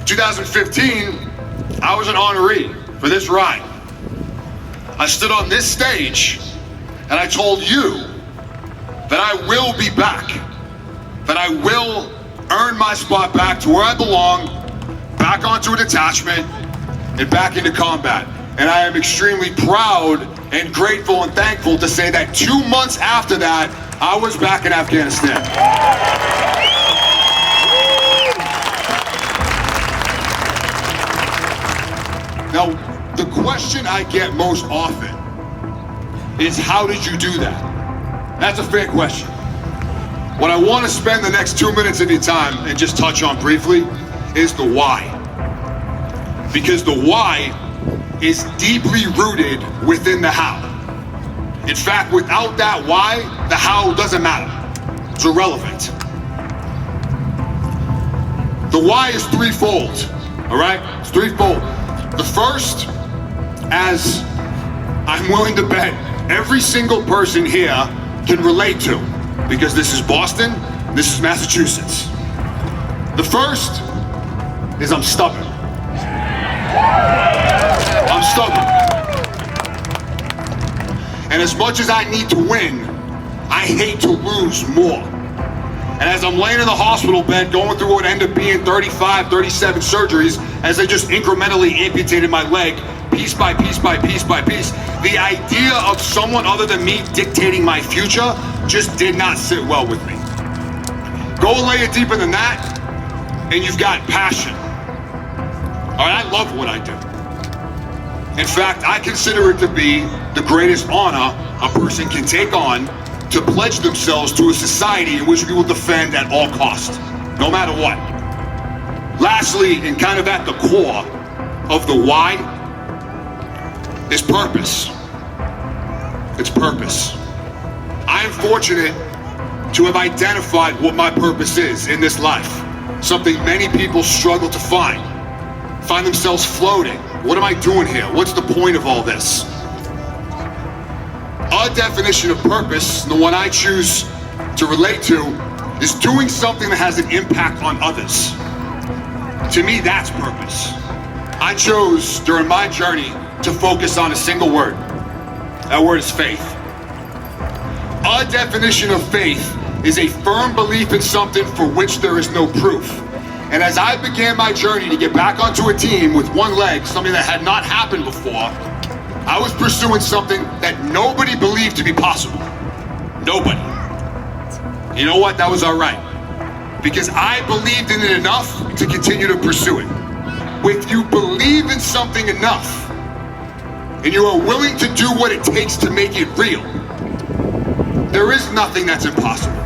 2015, I was an honoree for this ride. I stood on this stage and I told you that I will be back, that I will earn my spot back to where I belong, back onto a detachment, and back into combat. And I am extremely proud and grateful and thankful to say that 2 months after that, I was back in Afghanistan. Now, the question I get most often is, how did you do that? That's a fair question. What I want to spend the next 2 minutes of your time and just touch on briefly is the why. Because the why is deeply rooted within the how. In fact, without that why, the how doesn't matter. It's irrelevant. The why is threefold, all right? It's threefold. The first, as I'm willing to bet every single person here can relate to, because this is Boston, this is Massachusetts. The first is I'm stubborn. I'm stubborn. And as much as I need to win, I hate to lose more. And as I'm laying in the hospital bed going through what ended up being 35, 37 surgeries, as they just incrementally amputated my leg, piece by piece by piece by piece, the idea of someone other than me dictating my future just did not sit well with me. Go a layer deeper than that, and you've got passion. All right, I love what I do. In fact, I consider it to be the greatest honor a person can take on, to pledge themselves to a society in which we will defend at all costs, no matter what. Lastly, and kind of at the core of the why, is purpose. It's purpose. I am fortunate to have identified what my purpose is in this life, something many people struggle to find themselves floating. What am I doing here? What's the point of all this? Our definition of purpose, the one I choose to relate to, is doing something that has an impact on others. To me, that's purpose. I chose during my journey to focus on a single word. That word is faith. Our definition of faith is a firm belief in something for which there is no proof. And as I began my journey to get back onto a team with one leg, something that had not happened before, I was pursuing something that nobody believed to be possible. Nobody. You know what? That was all right. Because I believed in it enough to continue to pursue it. If you believe in something enough, and you are willing to do what it takes to make it real, there is nothing that's impossible.